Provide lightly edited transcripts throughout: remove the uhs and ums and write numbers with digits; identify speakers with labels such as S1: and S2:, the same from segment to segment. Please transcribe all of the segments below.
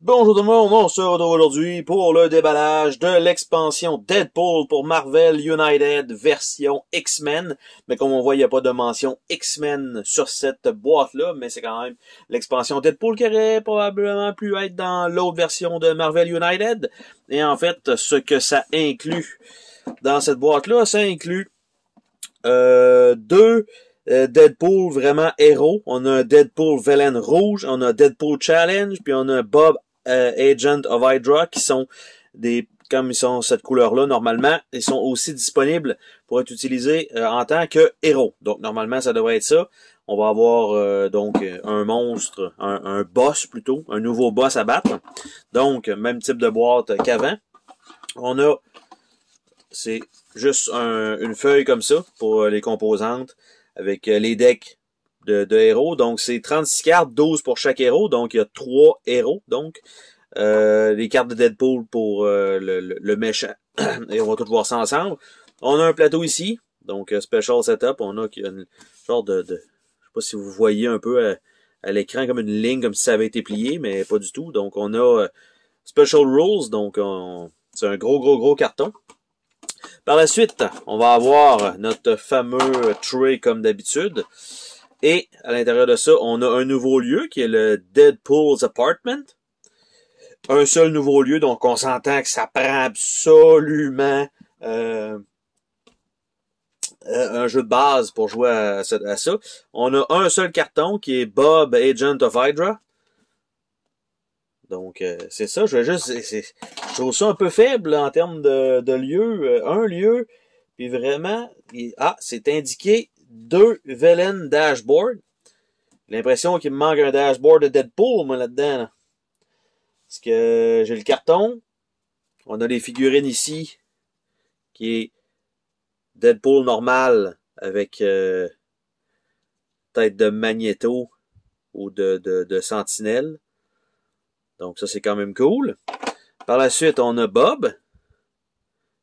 S1: Bonjour tout le monde, on se retrouve aujourd'hui pour le déballage de l'expansion Deadpool pour Marvel United version X-Men. Mais comme on voit, il n'y a pas de mention X-Men sur cette boîte-là, mais c'est quand même l'expansion Deadpool qui aurait probablement pu être dans l'autre version de Marvel United. Et en fait, ce que ça inclut dans cette boîte-là, ça inclut deux Deadpool vraiment héros. On a un Deadpool Villain rouge, on a un Deadpool Challenge, puis on a un Bob Agent of Hydra qui sont comme ils sont cette couleur-là, normalement, ils sont aussi disponibles pour être utilisés en tant que héros. Donc, normalement, ça devrait être ça. On va avoir donc un monstre, un boss plutôt, un nouveau boss à battre. Donc, même type de boîte qu'avant. C'est juste une feuille comme ça pour les composantes avec les decks de héros. Donc, c'est 36 cartes, 12 pour chaque héros. Donc, il y a 3 héros. Donc, les cartes de Deadpool pour le méchant. Et on va tout voir ça ensemble. On a un plateau ici. Donc, Special Setup. On a une genre je sais pas si vous voyez un peu à l'écran comme une ligne, comme si ça avait été plié, mais pas du tout. Donc, on a Special Rules. Donc, c'est un gros carton. Par la suite, on va avoir notre fameux tray comme d'habitude. Et à l'intérieur de ça, on a un nouveau lieu qui est le Deadpool's Apartment. Un seul nouveau lieu, donc on s'entend que ça prend absolument un jeu de base pour jouer à ça. On a un seul carton qui est Bob Agent of Hydra. Donc, c'est ça. Je trouve ça un peu faible en termes de lieu. Un lieu, puis vraiment, c'est indiqué 2 villain dashboard. J'ai l'impression qu'il me manque un dashboard de Deadpool, moi, là-dedans. Là. Parce que j'ai le carton. On a les figurines ici, qui est Deadpool normal avec tête de Magneto ou de Sentinelle. Donc ça, c'est quand même cool. Par la suite, on a Bob,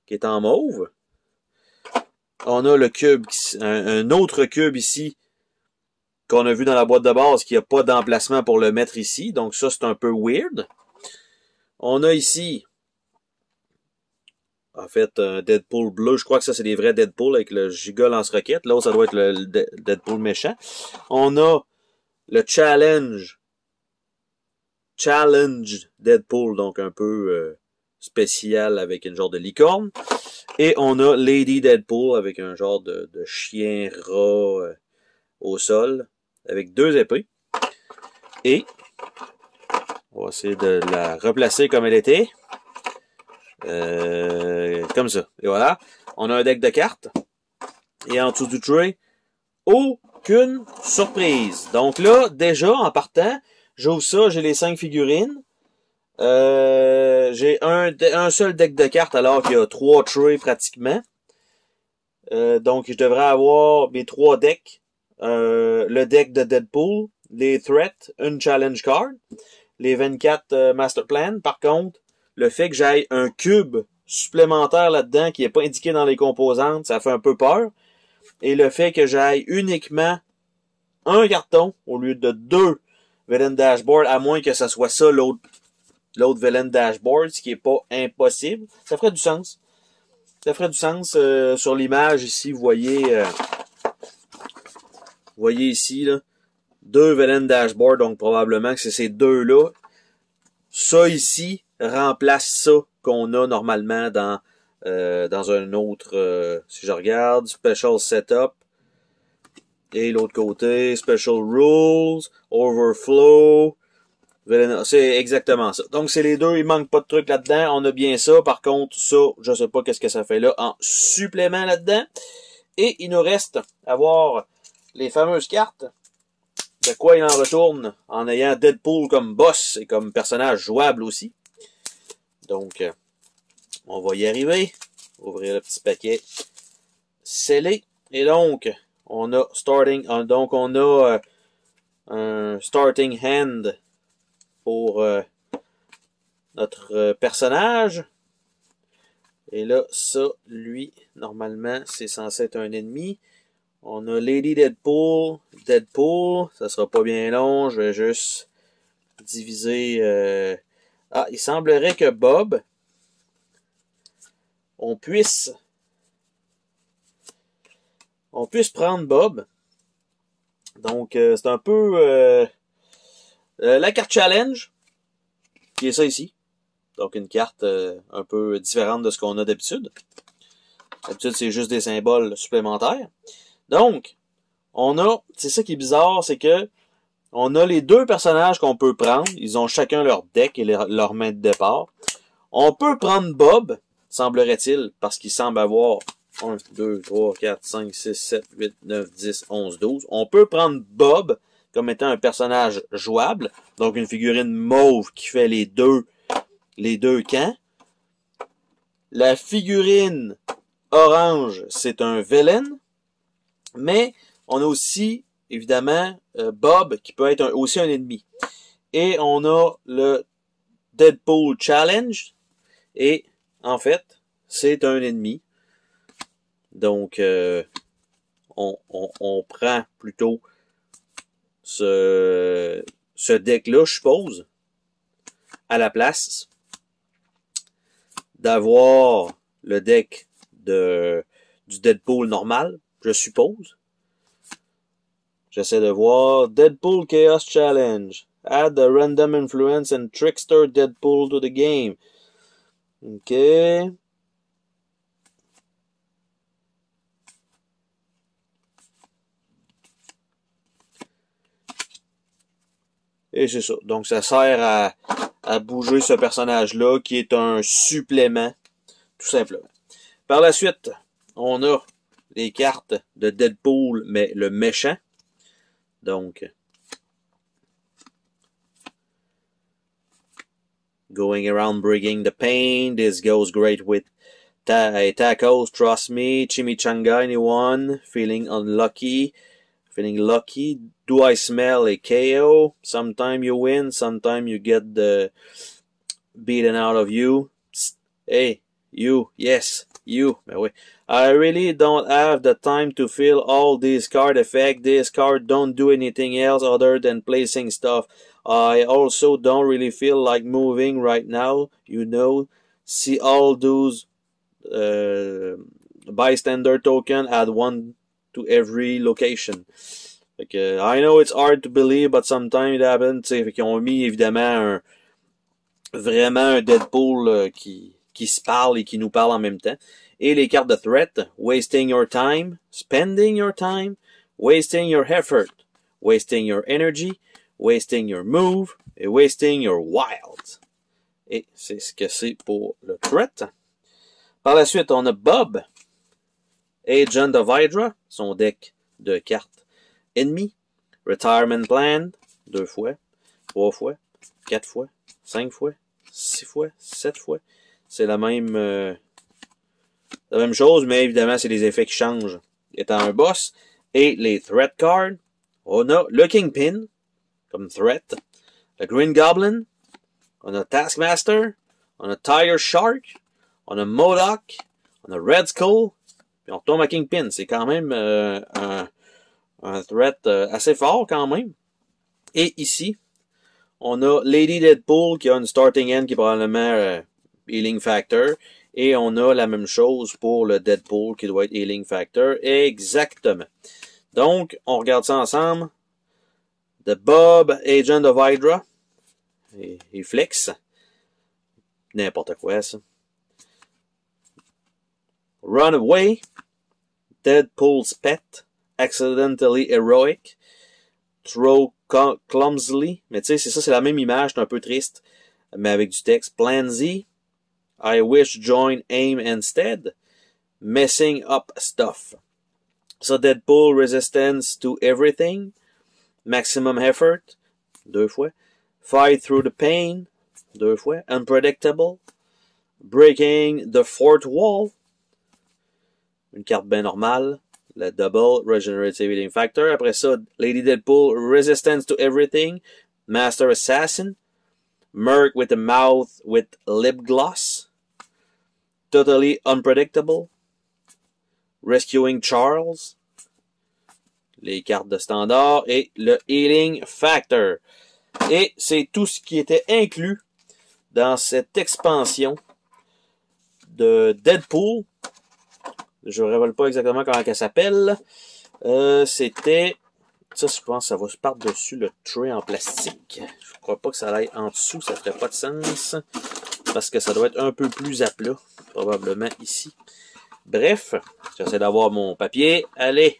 S1: qui est en mauve. On a le cube, un autre cube ici, qu'on a vu dans la boîte de base, qui n'a pas d'emplacement pour le mettre ici. Donc ça, c'est un peu weird. On a ici, en fait, un Deadpool bleu. Je crois que ça, c'est des vrais Deadpool avec le giga lance-roquette. Là, ça doit être le Deadpool méchant. On a le Challenge Deadpool, donc un peu spécial avec une genre de licorne. Et on a Lady Deadpool avec un genre de chien rat au sol, avec 2 épées. Et on va essayer de la replacer comme elle était. Comme ça. Et voilà. On a un deck de cartes. Et en dessous du tray, aucune surprise. Donc là, déjà, en partant, j'ouvre ça, j'ai les 5 figurines. J'ai un seul deck de cartes alors qu'il y a 3 trays pratiquement. Donc, je devrais avoir mes 3 decks. Le deck de Deadpool, les Threats, une Challenge Card, les 24 Master Plan. Par contre, le fait que j'aille un cube supplémentaire là-dedans qui n'est pas indiqué dans les composantes, ça fait un peu peur. Et le fait que j'aille uniquement un carton au lieu de 2 Villain Dashboard, à moins que ça soit ça l'autre Villain Dashboard, ce qui est pas impossible. Ça ferait du sens. Ça ferait du sens sur l'image ici, vous voyez ici, là, 2 Villain Dashboard, donc probablement que c'est ces deux-là. Ça ici remplace ça qu'on a normalement dans un autre, si je regarde, Special Setup. Et l'autre côté, Special Rules, Overflow. C'est exactement ça. Donc, c'est les deux. Il manque pas de trucs là-dedans. On a bien ça. Par contre, ça, je sais pas qu'est-ce que ça fait là en supplément là-dedans. Et il nous reste à voir les fameuses cartes. De quoi il en retourne en ayant Deadpool comme boss et comme personnage jouable aussi. Donc, on va y arriver. Ouvrir le petit paquet scellé. Et donc, on a un starting hand pour notre personnage. Et là, ça, lui, normalement, c'est censé être un ennemi. On a Lady Deadpool. Ça sera pas bien long. Je vais juste diviser Ah, il semblerait que Bob, on puisse prendre Bob. Donc, c'est un peu la carte challenge, qui est ça ici. Donc, une carte un peu différente de ce qu'on a d'habitude. D'habitude, c'est juste des symboles supplémentaires. Donc, c'est ça qui est bizarre, c'est que on a les deux personnages qu'on peut prendre. Ils ont chacun leur deck et leur main de départ. On peut prendre Bob, semblerait-il, parce qu'il semble avoir 1, 2, 3, 4, 5, 6, 7, 8, 9, 10, 11, 12. On peut prendre Bob comme étant un personnage jouable. Donc, une figurine mauve qui fait les deux camps. La figurine orange, c'est un villain. Mais on a aussi, évidemment, Bob qui peut être aussi un ennemi. Et on a le Deadpool Challenge. Et, en fait, c'est un ennemi. Donc, on prend plutôt ce deck-là, je suppose, à la place d'avoir le deck du Deadpool normal, je suppose. J'essaie de voir Deadpool Chaos Challenge. Add a random influence and trickster Deadpool to the game. OK. Et c'est ça. Donc, ça sert à bouger ce personnage-là qui est un supplément, tout simplement. Par la suite, on a les cartes de Deadpool, mais le méchant. Donc, going around bringing the pain. This goes great with tacos, trust me. Chimichanga, anyone? Feeling unlucky. Feeling lucky. Do I smell a KO? Sometime you win, sometime you get the beaten out of you. Psst. Hey, you, yes, you. Ben oui. I really don't have the time to feel all these card effects. This card don't do anything else other than placing stuff. I also don't really feel like moving right now. You know, see all those bystander token, add one to every location. Fait que, I know it's hard to believe, but sometimes it happens. Fait qu'ils ont mis évidemment vraiment un Deadpool qui se parle et qui nous parle en même temps. Et les cartes de threat, wasting your time, spending your time, wasting your effort, wasting your energy, wasting your move, et wasting your wild. Et c'est ce que c'est pour le threat. Par la suite, on a Bob, Agent of Hydra, son deck de cartes ennemies. Retirement Plan, 2 fois, 3 fois, 4 fois, 5 fois, 6 fois, 7 fois. C'est la même chose, mais évidemment, c'est les effets qui changent étant un boss. Et les Threat Cards, on a le Kingpin, comme Threat, le Green Goblin, on a Taskmaster, on a Tiger Shark, on a MODOK, on a Red Skull, puis on tombe à Kingpin. C'est quand même un threat assez fort quand même. Et ici, on a Lady Deadpool qui a une starting end qui est probablement Healing Factor. Et on a la même chose pour le Deadpool qui doit être Healing Factor. Exactement. Donc, on regarde ça ensemble. The Bob, Agent of Hydra. Et flex. N'importe quoi, ça. Runaway. Deadpool's Pet. Accidentally Heroic. Throw Clumsily. Mais tu sais, c'est ça, c'est la même image, c'est un peu triste. Mais avec du texte. Plan Z. I wish join aim instead. Messing up stuff. So Deadpool resistance to everything. Maximum effort. 2 fois. Fight through the pain. 2 fois. Unpredictable. Breaking the fourth wall. Une carte bien normale. Le double regenerative healing factor. Après ça, Lady Deadpool resistance to everything. Master Assassin. Merc with a mouth with lip gloss. Totally unpredictable. Rescuing Charles. Les cartes de standard. Et le Healing Factor. Et c'est tout ce qui était inclus dans cette expansion de Deadpool. Je ne révèle pas exactement comment elle s'appelle. C'était... Ça, je pense que ça va par-dessus le tray en plastique. Je crois pas que ça aille en dessous, ça ferait pas de sens. Parce que ça doit être un peu plus à plat, probablement ici. Bref, j'essaie d'avoir mon papier. Allez!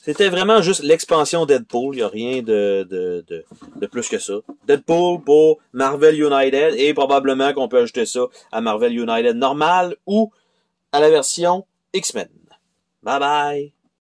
S1: C'était vraiment juste l'expansion Deadpool. Il n'y a rien de plus que ça. Deadpool pour Marvel United. Et probablement qu'on peut ajouter ça à Marvel United normal ou à la version X-Men. Bye bye!